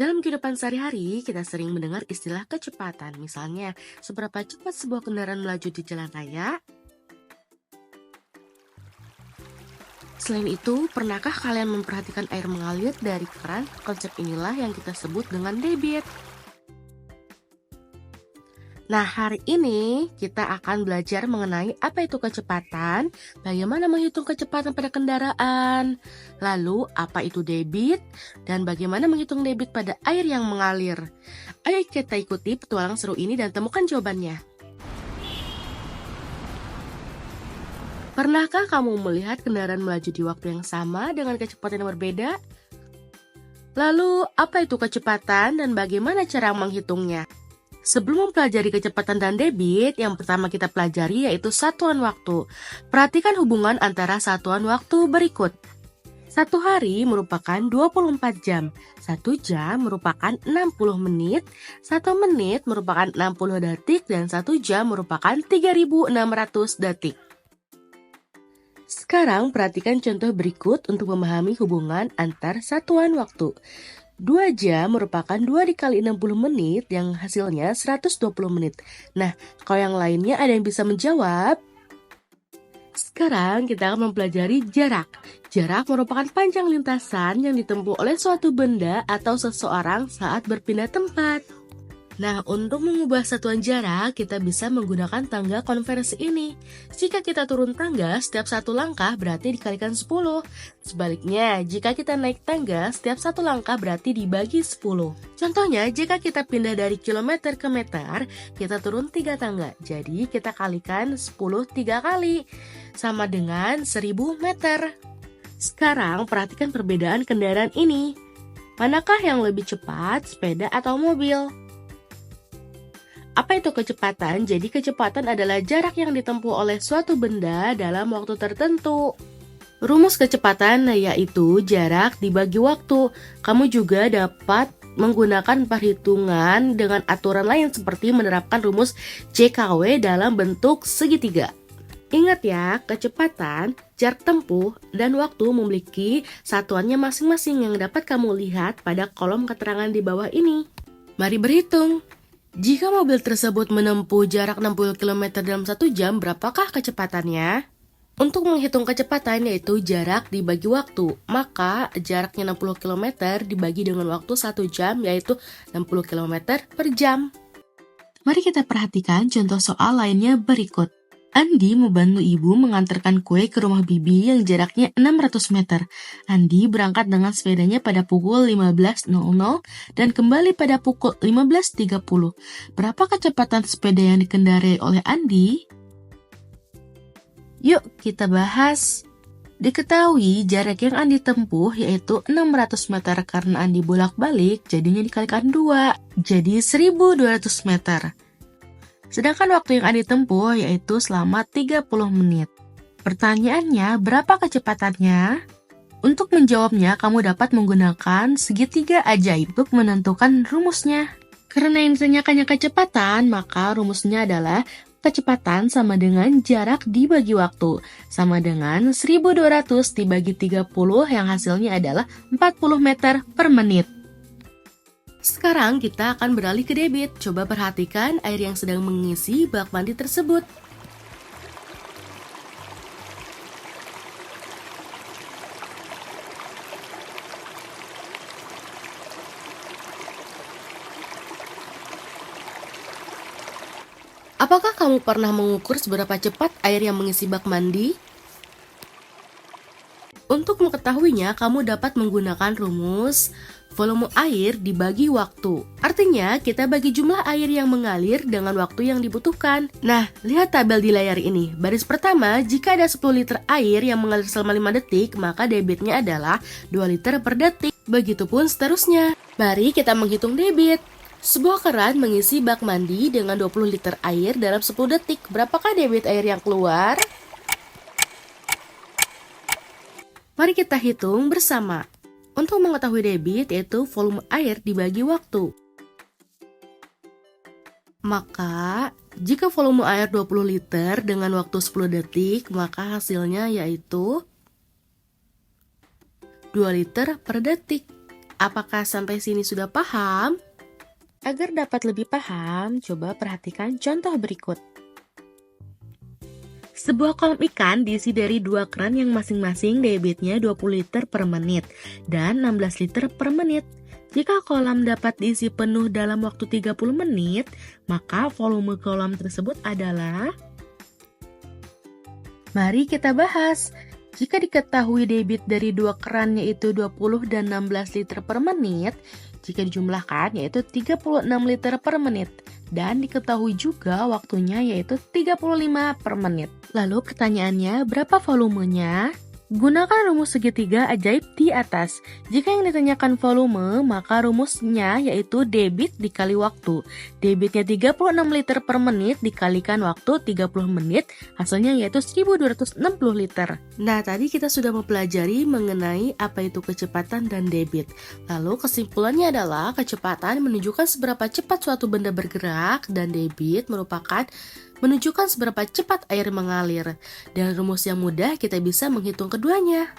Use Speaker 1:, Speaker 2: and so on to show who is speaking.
Speaker 1: Dalam kehidupan sehari-hari, kita sering mendengar istilah kecepatan. Misalnya, seberapa cepat sebuah kendaraan melaju di jalan raya. Selain itu, pernahkah kalian memperhatikan air mengalir dari keran? Konsep inilah yang kita sebut dengan debit. Nah, hari ini kita akan belajar mengenai apa itu kecepatan, bagaimana menghitung kecepatan pada kendaraan, lalu apa itu debit, dan bagaimana menghitung debit pada air yang mengalir. Ayo kita ikuti petualang seru ini dan temukan jawabannya. Pernahkah kamu melihat kendaraan melaju di waktu yang sama dengan kecepatan yang berbeda? Lalu, apa itu kecepatan dan bagaimana cara menghitungnya? Sebelum mempelajari kecepatan dan debit, yang pertama kita pelajari yaitu satuan waktu. Perhatikan hubungan antara satuan waktu berikut. 1 hari merupakan 24 jam, 1 jam merupakan 60 menit, 1 menit merupakan 60 detik, dan 1 jam merupakan 3.600 detik. Sekarang perhatikan contoh berikut untuk memahami hubungan antar satuan waktu. 2 jam merupakan 2 dikali 60 menit yang hasilnya 120 menit. Nah, kalau yang lainnya ada yang bisa menjawab? Sekarang kita akan mempelajari jarak. Jarak merupakan panjang lintasan yang ditempuh oleh suatu benda atau seseorang saat berpindah tempat. Nah, untuk mengubah satuan jarak, kita bisa menggunakan tangga konversi ini. Jika kita turun tangga, setiap satu langkah berarti dikalikan 10. Sebaliknya, jika kita naik tangga, setiap satu langkah berarti dibagi 10. Contohnya, jika kita pindah dari kilometer ke meter, kita turun 3 tangga. Jadi, kita kalikan 10 3 kali, sama dengan 1000 meter. Sekarang, perhatikan perbedaan kendaraan ini. Manakah yang lebih cepat, sepeda atau mobil? Apa itu kecepatan? Jadi kecepatan adalah jarak yang ditempuh oleh suatu benda dalam waktu tertentu. Rumus kecepatan yaitu jarak dibagi waktu. Kamu juga dapat menggunakan perhitungan dengan aturan lain seperti menerapkan rumus JKW dalam bentuk segitiga. Ingat ya, kecepatan, jarak tempuh, dan waktu memiliki satuannya masing-masing yang dapat kamu lihat pada kolom keterangan di bawah ini. Mari berhitung. Jika mobil tersebut menempuh jarak 60 km dalam 1 jam, berapakah kecepatannya? Untuk menghitung kecepatan yaitu jarak dibagi waktu, maka jaraknya 60 km dibagi dengan waktu 1 jam yaitu 60 km per jam. Mari kita perhatikan contoh soal lainnya berikut. Andi membantu ibu mengantarkan kue ke rumah bibi yang jaraknya 600 meter. Andi berangkat dengan sepedanya pada pukul 15.00 dan kembali pada pukul 15.30. Berapa kecepatan sepeda yang dikendarai oleh Andi? Yuk kita bahas. Diketahui jarak yang Andi tempuh yaitu 600 meter karena Andi bolak-balik, jadinya dikalikan 2, jadi 1.200 meter. Sedangkan waktu yang Andi tempuh yaitu selama 30 menit. Pertanyaannya, berapa kecepatannya? Untuk menjawabnya, kamu dapat menggunakan segitiga ajaib untuk menentukan rumusnya. Karena yang ditanyakannya kecepatan, maka rumusnya adalah kecepatan sama dengan jarak dibagi waktu, sama dengan 1.200 dibagi 30 yang hasilnya adalah 40 meter per menit. Sekarang kita akan beralih ke debit. Coba perhatikan air yang sedang mengisi bak mandi tersebut. Apakah kamu pernah mengukur seberapa cepat air yang mengisi bak mandi? Untuk mengetahuinya, kamu dapat menggunakan rumus volume air dibagi waktu. Artinya, kita bagi jumlah air yang mengalir dengan waktu yang dibutuhkan. Nah, lihat tabel di layar ini. Baris pertama, jika ada 10 liter air yang mengalir selama 5 detik, maka debitnya adalah 2 liter per detik. Begitupun seterusnya. Mari kita menghitung debit. Sebuah keran mengisi bak mandi dengan 20 liter air dalam 10 detik. Berapakah debit air yang keluar? Mari kita hitung bersama. Untuk mengetahui debit yaitu volume air dibagi waktu. Maka, jika volume air 20 liter dengan waktu 10 detik, maka hasilnya yaitu 2 liter per detik. Apakah sampai sini sudah paham? Agar dapat lebih paham, coba perhatikan contoh berikut. Sebuah kolam ikan diisi dari dua keran yang masing-masing debitnya 20 liter per menit dan 16 liter per menit. Jika kolam dapat diisi penuh dalam waktu 30 menit, maka volume kolam tersebut adalah... Mari kita bahas. Jika diketahui debit dari dua keran yaitu 20 dan 16 liter per menit, jika dijumlahkan yaitu 36 liter per menit. Dan diketahui juga waktunya yaitu 35 per menit. Lalu pertanyaannya, berapa volumenya? Gunakan rumus segitiga ajaib di atas. Jika yang ditanyakan volume, maka rumusnya yaitu debit dikali waktu. Debitnya 36 liter per menit dikalikan waktu 30 menit, hasilnya yaitu 1260 liter. Nah, tadi kita sudah mempelajari mengenai apa itu kecepatan dan debit. Lalu kesimpulannya adalah kecepatan menunjukkan seberapa cepat suatu benda bergerak dan debit merupakan menunjukkan seberapa cepat air mengalir. Dengan rumus yang mudah kita bisa menghitung keduanya.